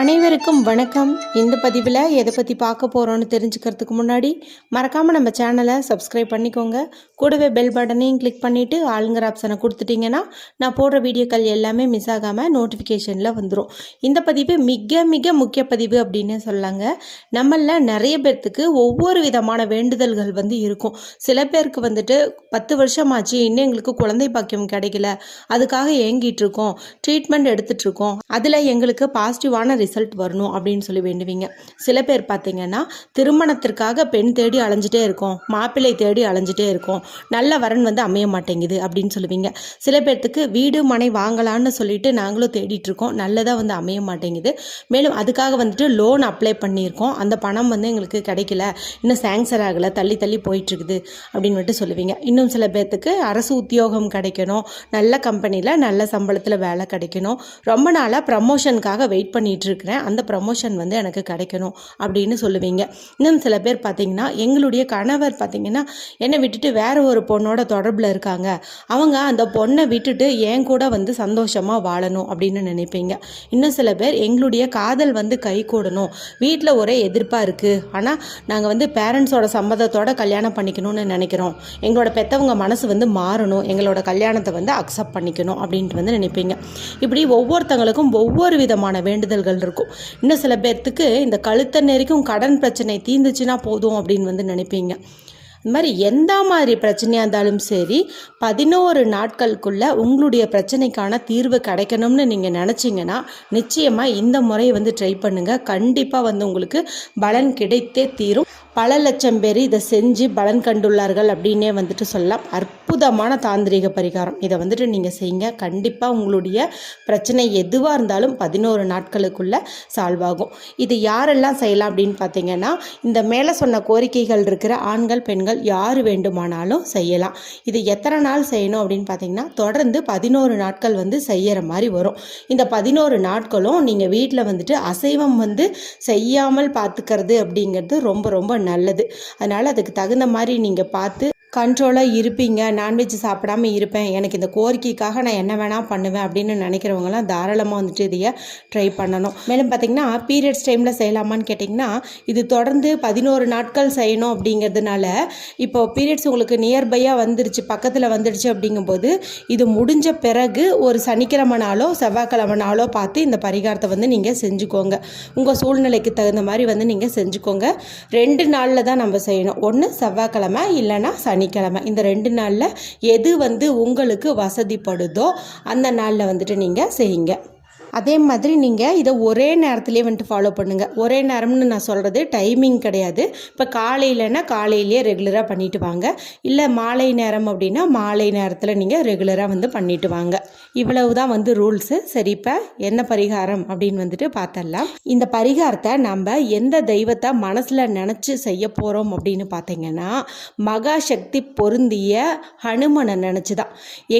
அனைவருக்கும் வணக்கம். இந்த பதிவில் எதை பற்றி பார்க்க போகிறோன்னு தெரிஞ்சுக்கிறதுக்கு முன்னாடி மறக்காமல் நம்ம சேனலை சப்ஸ்கிரைப் பண்ணிக்கோங்க. கூடவே பெல் பட்டனையும் கிளிக் பண்ணிவிட்டு ஆளுங்கிற ஆப்ஷனை கொடுத்துட்டிங்கன்னா நான் போடுற வீடியோக்கள் எல்லாமே மிஸ் ஆகாமல் நோட்டிஃபிகேஷனில் வந்துடும். இந்த பதிவு மிக மிக முக்கிய பதிவு அப்படின்னு சொல்லாங்க. நம்மளில் நிறைய பேர்த்துக்கு ஒவ்வொரு விதமான வேண்டுதல்கள் இருக்கும். சில பேருக்கு 10 வருஷமாச்சு இன்னும் எங்களுக்கு குழந்தை பாக்கியம் கிடைக்கல, அதுக்காக ஏங்கிட்டு இருக்கோம், ட்ரீட்மெண்ட் எடுத்துகிட்டு இருக்கோம், அதில் எங்களுக்கு பாசிட்டிவான ரிசல்ட் வரணும் அப்படின்னு சொல்லி வேண்டுவீங்க. சில பேர் பார்த்தீங்கன்னா திருமணத்திற்காக பெண் தேடி அலைஞ்சிட்டே இருக்கோம், மாப்பிள்ளை தேடி அலைஞ்சிட்டே இருக்கோம், நல்ல வரன் அமைய மாட்டேங்குது அப்படின்னு சொல்லுவீங்க. சில பேர்த்துக்கு வீடு மனை வாங்கலான்னு சொல்லிட்டு நாங்களும் தேடிட்டு இருக்கோம், நல்லதாக அமைய மாட்டேங்குது. மேலும் அதுக்காக லோன் அப்ளை பண்ணியிருக்கோம், அந்த பணம் எங்களுக்கு கிடைக்கல, இன்னும் சேங்ஷன் ஆகலை, தள்ளி தள்ளி போயிட்டுருக்குது அப்படின்னு சொல்லுவீங்க. இன்னும் சில பேர்த்துக்கு அரசு உத்தியோகம் கிடைக்கணும், நல்ல கம்பெனியில் நல்ல சம்பளத்தில் வேலை கிடைக்கணும், ரொம்ப நாளாக ப்ரமோஷனுக்காக வெயிட் பண்ணிட்டு இருக்கிறேன், அந்த ப்ரமோஷன் எனக்கு கிடைக்கணும் அப்படின்னு சொல்லுவீங்க. இன்னும் சில பேர் பார்த்தீங்கன்னா எங்களுடைய கணவர் பார்த்தீங்கன்னா என்னை விட்டுட்டு வேற ஒரு பொண்ணோட தொடர்பில் இருக்காங்க, அவங்க அந்த பொண்ணை விட்டுட்டு என் கூட சந்தோஷமாக வாழணும் அப்படின்னு நினைப்பீங்க. இன்னும் சில பேர் எங்களுடைய காதல் கை கூடணும், வீட்டில் ஒரே எதிர்ப்பாக இருக்குது, ஆனால் நாங்கள் பேரண்ட்ஸோட சம்மதத்தோட கல்யாணம் பண்ணிக்கணும்னு நினைக்கிறோம், எங்களோட பெற்றவங்க மனசு மாறணும், எங்களோட கல்யாணத்தை அக்செப்ட் பண்ணிக்கணும் அப்படின்ட்டு நினைப்பீங்க. இப்படி ஒவ்வொருத்தங்களுக்கும் ஒவ்வொரு விதமான வேண்டுதல்கள் இருக்கும். இன்னும் சில பேர்த்துக்கு இந்த கழுத்தை நெறிக்கும் கடன் பிரச்சனை தீர்ந்துச்சுன்னா போதும் அப்படின்னு நினைப்பீங்க. இந்த மாதிரி எந்த மாதிரி பிரச்சனையாக இருந்தாலும் சரி 11 நாட்களுக்குள்ள உங்களுடைய பிரச்சனைக்கான தீர்வு கிடைக்கணும்னு நீங்கள் நினச்சிங்கன்னா நிச்சயமாக இந்த முறையை ட்ரை பண்ணுங்கள். கண்டிப்பாக உங்களுக்கு பலன் கிடைத்தே தீரும். பல லட்சம் பேர் இதை செஞ்சு பலன் கண்டுள்ளார்கள் அப்படின்னே சொல்லலாம். அற்புதமான தாந்திரிக பரிகாரம். இதை நீங்கள் செய்யுங்க. கண்டிப்பாக உங்களுடைய பிரச்சனை எதுவாக இருந்தாலும் 11 நாட்களுக்குள்ளே சால்வ் ஆகும். இது யாரெல்லாம் செய்யலாம் அப்படின்னு பார்த்தீங்கன்னா இந்த மேலே சொன்ன கோரிக்கைகள் இருக்கிற ஆண்கள் பெண்கள் யார் வேண்டுமானாலும் செய்யலாம். இது எத்தனை நாள் செய்யணும் அப்படின்னு பார்த்தீங்கன்னா தொடர்ந்து 11 நாட்கள் செய்யற மாதிரி வரும். இந்த 11 நாட்களும் நீங்கள் வீட்டில் அசைவம் செய்யாமல் பார்த்துக்கிறது அப்படிங்கிறது ரொம்ப ரொம்ப நல்லது. அதனால் அதுக்கு தகுந்த மாதிரி நீங்கள் பார்த்து கண்ட்ரோலாக இருப்பீங்க. நான்வெஜ் சாப்பிடாமல் இருப்பேன், எனக்கு இந்த கோரிக்கைக்காக நான் என்ன வேணால் பண்ணுவேன் அப்படின்னு நினைக்கிறவங்களாம் தாராளமாக இதையை ட்ரை பண்ணணும். மேலும் பார்த்திங்கன்னா பீரியட்ஸ் டைமில் செய்யலாமான்னு கேட்டிங்கன்னா இது தொடர்ந்து 11 நாட்கள் செய்யணும் அப்படிங்கிறதுனால இப்போ பீரியட்ஸ் உங்களுக்கு நியர்பையாக வந்துடுச்சு, பக்கத்தில் வந்துடுச்சு அப்படிங்கும்போது இது முடிஞ்ச பிறகு ஒரு சனிக்கிழமை நாளோ செவ்வாய்க்கிழமை நாளோ பார்த்து இந்த பரிகாரத்தை நீங்கள் செஞ்சுக்கோங்க. உங்கள் சூழ்நிலைக்கு தகுந்த மாதிரி நீங்கள் செஞ்சுக்கோங்க. 2 நாளில் தான் நம்ம செய்யணும், ஒன்று செவ்வாய்க்கிழமை இல்லைன்னா சனிக்கிழமை. இந்த 2 நாளில் எது உங்களுக்கு வசதிப்படுதோ அந்த நாளில் நீங்கள் செய்யுங்க. அதே மாதிரி நீங்கள் இதை ஒரே நேரத்துலேயே ஃபாலோ பண்ணுங்கள். ஒரே நேரம்னு நான் சொல்கிறது டைமிங் கிடையாது. இப்போ காலையிலனா காலையிலேயே ரெகுலராக பண்ணிட்டு வாங்க, இல்லை மாலை நேரம் அப்படின்னா மாலை நேரத்தில் நீங்கள் ரெகுலராக பண்ணிட்டு வாங்க. இவ்வளவு தான் ரூல்ஸு. சரி, இப்போ என்ன பரிகாரம் அப்படின்னு பார்த்தரலாம். இந்த பரிகாரத்தை நம்ம எந்த தெய்வத்தை மனசில் நினச்சி செய்ய போகிறோம் அப்படின்னு பார்த்தீங்கன்னா மகாசக்தி பொருந்திய ஹனுமனை நினச்சி தான்.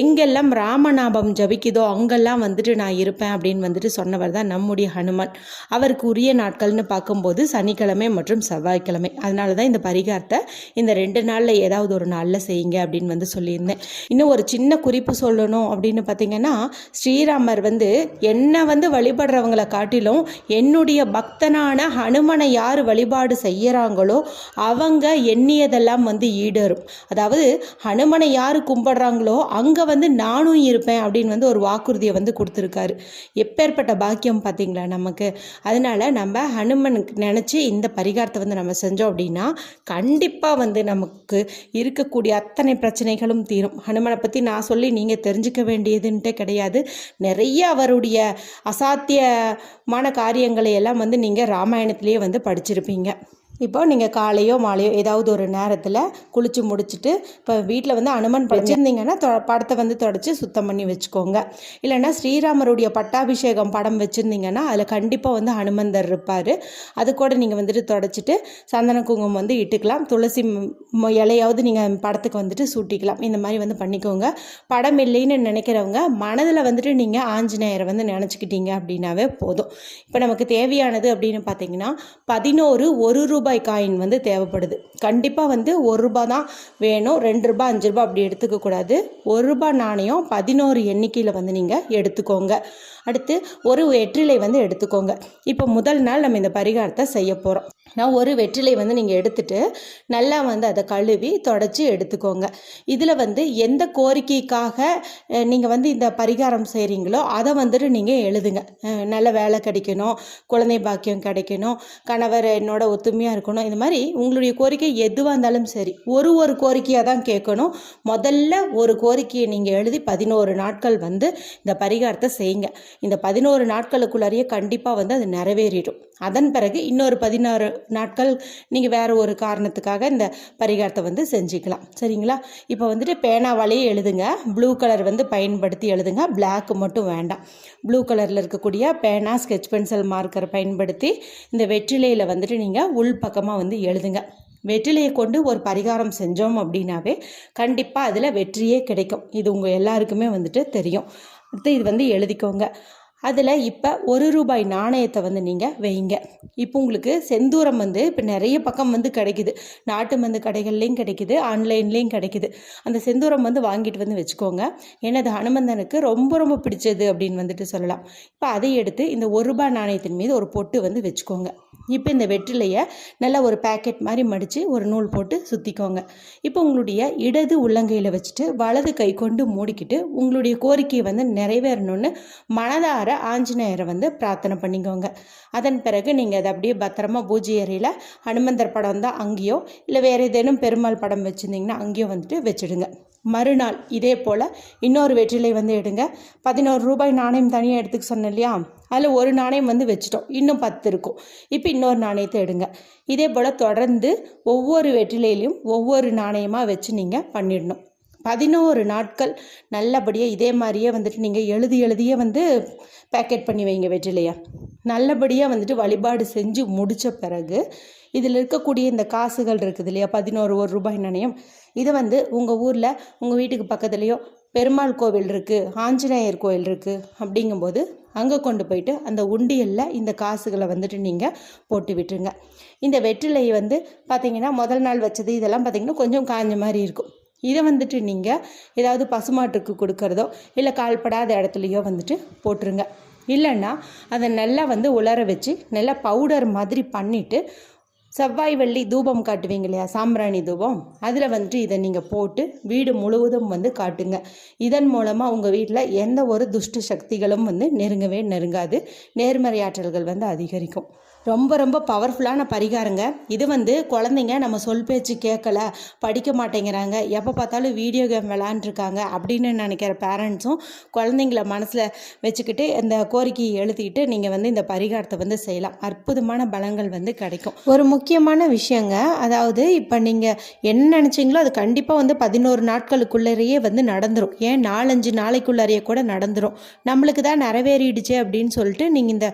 எங்கெல்லாம் ராமநாமம் ஜபிக்குதோ அங்கெல்லாம் நான் இருப்பேன் அப்படின்னு சொன்னவர் தான் நம்முடைய ஹனுமான். அவருக்கு உரிய நாட்கள்னு பார்க்கும்போது சனிக்கிழமை மற்றும் செவ்வாய்க்கிழமை. அதனால தான் இந்த பரிகாரத்தை இந்த 2 நாளில் ஏதாவது ஒரு நாளில் செய்யுங்க அப்படின்னு சொல்லியிருந்தேன். இன்னும் ஒரு சின்ன குறிப்பு சொல்லணும் அப்படின்னு பார்த்தீங்கன்னா ஸ்ரீராமர் என்னை வழிபடுறவங்களை காட்டிலும் என்னுடைய பக்தனான ஹனுமனை யார் வழிபாடு செய்யறாங்களோ அவங்க எண்ணியதெல்லாம் ஈடேறும். அதாவது ஹனுமனை யார் கும்பிடுறாங்களோ அங்கே நானும் இருப்பேன் அப்படின்னு ஒரு வாக்குறுதியை கொடுத்துருக்காரு. எப்பேற்பட்ட பாக்கியம் பார்த்தீங்களா நமக்கு. அதனால நம்ம ஹனுமனுக்கு நினச்சி இந்த பரிகாரத்தை நம்ம செஞ்சோம் அப்படின்னா கண்டிப்பாக நமக்கு இருக்கக்கூடிய அத்தனை பிரச்சனைகளும் தீரும். ஹனுமனை பற்றி நான் சொல்லி நீங்கள் தெரிஞ்சுக்க வேண்டியதுன்ட்டே கிடையாது. நிறைய அவருடைய அசாத்தியமான காரியங்களை எல்லாம் நீங்கள் ராமாயணத்திலேயே படிச்சிருப்பீங்க. இப்போ நீங்கள் காலையோ மாலையோ ஏதாவது ஒரு நேரத்தில் குளித்து முடிச்சுட்டு இப்போ வீட்டில் அனுமன் வச்சுருந்தீங்கன்னா படத்தை தொடச்சி சுத்தம் பண்ணி வச்சுக்கோங்க. இல்லைன்னா ஸ்ரீராமருடைய பட்டாபிஷேகம் படம் வச்சுருந்தீங்கன்னா அதில் கண்டிப்பாக ஹனுமந்தர் இருப்பார். அது கூட நீங்கள் தொடச்சிட்டு சந்தன குங்குமம் இட்டுக்கலாம். துளசி இலையாவது நீங்கள் படத்துக்கு சூட்டிக்கலாம். இந்த மாதிரி பண்ணிக்கோங்க. படம் இல்லைன்னு நினைக்கிறவங்க மனதில் நீங்கள் ஆஞ்சநேயரை நினச்சிக்கிட்டீங்க அப்படின்னாவே போதும். இப்போ நமக்கு தேவையானது அப்படின்னு பார்த்தீங்கன்னா 11 1 ரூபாய் ரூபாய் காயின் வந்து தேவைப்படுது. கண்டிப்பாக வந்து ரூபா தான் வேணும், ரூபா 5 ரூபா அப்படி எடுத்துக்கக்கூடாது. ரூபா நாணயம் 11 எண்ணிக்கையில் வந்து நீங்கள் எடுத்துக்கோங்க. அடுத்து ஒரு வெற்றிலை வந்து எடுத்துக்கோங்க. இப்போ முதல் நாள் நம்ம இந்த பரிகாரத்தை செய்ய போகிறோம். நான் ஒரு வெற்றிலை வந்து நீங்கள் எடுத்துட்டு நல்லா வந்து அதை கழுவி தொடச்சி எடுத்துக்கோங்க. இதில் வந்து எந்த கோரிக்கைக்காக நீங்கள் வந்து இந்த பரிகாரம் செய்கிறீங்களோ அதை வந்துட்டு நீங்கள் எழுதுங்க. நல்ல வேலை கிடைக்கணும், குழந்தை பாக்கியம் கிடைக்கணும், கணவர் என்னோட ஒத்துமையாக இருக்கணும், இந்த மாதிரி உங்களுடைய கோரிக்கை எதுவாக இருந்தாலும் சரி ஒரு கோரிக்கையாக தான் கேட்கணும். முதல்ல ஒரு கோரிக்கையை நீங்கள் எழுதி 11 நாட்கள் வந்து இந்த பரிகாரத்தை செய்யுங்க. இந்த 11 நாட்களுக்குள்ளாரையே கண்டிப்பாக வந்து அது நிறைவேறிடும். அதன் பிறகு இன்னொரு 16 நாட்கள் நீங்கள் வேறு ஒரு காரணத்துக்காக இந்த பரிகாரத்தை வந்து செஞ்சுக்கலாம். சரிங்களா? இப்போ வந்துட்டு பேனாவாலேயே எழுதுங்க. ப்ளூ கலர் வந்து பயன்படுத்தி எழுதுங்க, பிளாக் மட்டும் வேண்டாம். ப்ளூ கலரில் இருக்கக்கூடிய பேனா, ஸ்கெட்ச் பென்சில், மார்க்கரை பயன்படுத்தி இந்த வெற்றிலையில் வந்துட்டு நீங்கள் உள் பக்கமாக வந்து எழுதுங்க. வெற்றிலையை கொண்டு ஒரு பரிகாரம் செஞ்சோம் அப்படின்னாவே கண்டிப்பாக அதில் வெற்றியே கிடைக்கும். இது உங்கள் எல்லாருக்குமே வந்துட்டு தெரியும். அடுத்து இது வந்து எழுதிக்கோங்க. அதில் இப்போ ரூபாய் நாணயத்தை வந்து நீங்கள் வைங்க. இப்போ உங்களுக்கு செந்தூரம் வந்து இப்போ நிறைய பக்கம் வந்து கிடைக்குது. நாட்டு மருந்து கடைகள்லேயும் கிடைக்குது, ஆன்லைன்லேயும் கிடைக்குது. அந்த செந்தூரம் வந்து வாங்கிட்டு வந்து வச்சுக்கோங்க. ஏன்னா அது ஹனுமந்தனுக்கு ரொம்ப ரொம்ப பிடிச்சது அப்படின்னு வந்துட்டு சொல்லலாம். இப்போ அதை எடுத்து இந்த ரூபாய் நாணயத்தின் மீது ஒரு பொட்டு வந்து வச்சுக்கோங்க. இப்போ இந்த வெற்றிலையை நல்லா ஒரு பேக்கெட் மாதிரி மடித்து ஒரு நூல் போட்டு சுற்றிக்கோங்க. இப்போ உங்களுடைய இடது உள்ளங்கையில் வச்சுட்டு வலது கை கொண்டு மூடிக்கிட்டு உங்களுடைய கோரிக்கையை வந்து நிறைவேறணும்னு மனதார ஆஞ்சநேயரை வந்து பிரார்த்தனை பண்ணிக்கோங்க. அதன் பிறகு நீங்கள் அதை அப்படியே பத்திரமா பூஜை அறையில் ஹனுமந்தர் படம் தான் அங்கேயோ இல்லை வேறு ஏதேனும் பெருமாள் படம் வச்சுருந்தீங்கன்னா அங்கேயோ வந்துட்டு வச்சுடுங்க. மறுநாள் இதே போல் இன்னொரு வெற்றிலை வந்து எடுங்க. 11 ரூபாய் நாணயம் தனியாக எடுத்துக்க சொன்னேன் இல்லையா, அதில் ஒரு நாணயம் வந்து வச்சுட்டோம், இன்னும் 10 இருக்கும். இப்போ இன்னொரு நாணயத்தை எடுங்க. இதே போல் தொடர்ந்து ஒவ்வொரு வெற்றிலையிலையும் ஒவ்வொரு நாணயமாக வச்சு நீங்கள் பண்ணிடணும். 11 நாட்கள் நல்லபடியாக இதே மாதிரியே வந்துட்டு நீங்கள் எழுதியே வந்து பேக்கெட் பண்ணி வைங்க வெற்றிலையை. நல்லபடியாக வந்துட்டு வழிபாடு செஞ்சு முடித்த பிறகு இதில் இருக்கக்கூடிய இந்த காசுகள் இருக்குது இல்லையா, 11 ரூபாய் நாணயம், இதை வந்து உங்கள் ஊரில் உங்கள் வீட்டுக்கு பக்கத்துலேயோ பெருமாள் கோவில் இருக்குது, ஆஞ்சநேயர் கோவில் இருக்குது அப்படிங்கும்போது அங்கே கொண்டு போயிட்டு அந்த உண்டியலில் இந்த காசுகளை வந்துட்டு நீங்கள் போட்டு விட்டுருங்க. இந்த வெற்றிலை வந்து பார்த்திங்கன்னா முதல் நாள் வச்சது இதெல்லாம் பார்த்திங்கன்னா கொஞ்சம் காஞ்ச மாதிரி இருக்கும். இதை வந்துட்டு நீங்கள் ஏதாவது பசுமாட்டுக்கு கொடுக்கறதோ இல்லை கால்படாத இடத்துலையோ வந்துட்டு போட்டுருங்க. இல்லைன்னா அதை நல்லா வந்து உலர வச்சு நல்லா பவுடர் மாதிரி பண்ணிவிட்டு செவ்வாய் வெள்ளி தூபம் காட்டுவீங்க இல்லையா, சாம்பிராணி தூபம், அதில் வந்துட்டு இதை நீங்கள் போட்டு வீடு முழுவதும் வந்து காட்டுங்க. இதன் மூலமாக உங்கள் வீட்டில் எந்த ஒரு துஷ்ட சக்திகளும் வந்து நெருங்காது, நேர்மறை ஆற்றல்கள் வந்து அதிகரிக்கும். ரொம்ப ரொம்ப பவர்ஃபுல்லான பரிகாரங்க இது. வந்து குழந்தைங்க நம்ம சொல் பேச்சு கேட்கல, படிக்க மாட்டேங்கிறாங்க, எப்போ பார்த்தாலும் வீடியோ கேம் விளாண்டுருக்காங்க அப்படின்னு நினைக்கிற பேரண்ட்ஸும் குழந்தைங்கள மனசில் வச்சுக்கிட்டு இந்த கோரிக்கையை எழுதிக்கிட்டு நீங்கள் வந்து இந்த பரிகாரத்தை வந்து செய்யலாம். அற்புதமான பலன்கள் வந்து கிடைக்கும். ஒரு முக்கியமான விஷயங்க, அதாவது இப்போ நீங்கள் என்ன நினச்சிங்களோ அது கண்டிப்பாக வந்து 11 நாட்களுக்குள்ளேயே வந்து நடந்துடும். ஏன் 4-5 நாளைக்குள்ளேயே கூட நடந்துடும். நம்மளுக்கு தான் நிறைவேறிடுச்சு அப்படின்னு சொல்லிட்டு நீங்கள் இந்த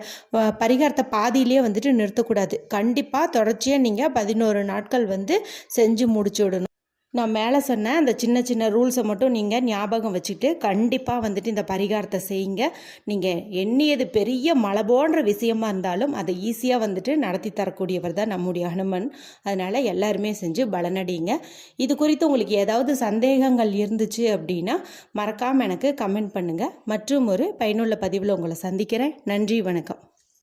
பரிகாரத்தை பாதியிலேயே வந்து நிறுத்தக்கூடாது. கண்டிப்பாக தொடர்ச்சியாக நீங்கள் 11 நாட்கள் வந்து செஞ்சு முடிச்சு விடணும். நான் மேலே சொன்ன அந்த சின்ன சின்ன ரூல்ஸை மட்டும் நீங்கள் ஞாபகம் வச்சுட்டு கண்டிப்பாக வந்துட்டு இந்த பரிகாரத்தை செய்யுங்க. நீங்கள் எண்ணியது பெரிய மலை போன்ற விஷயமா இருந்தாலும் அதை ஈஸியாக வந்துட்டு நடத்தி தரக்கூடியவர் தான் நம்முடைய ஹனுமன். அதனால் எல்லாருமே செஞ்சு பலனடைங்க. இது குறித்து உங்களுக்கு ஏதாவது சந்தேகங்கள் இருந்துச்சு அப்படின்னா மறக்காமல் எனக்கு கமெண்ட் பண்ணுங்கள். மற்றும் ஒரு பயனுள்ள பதிவில் உங்களை சந்திக்கிறேன். நன்றி, வணக்கம்.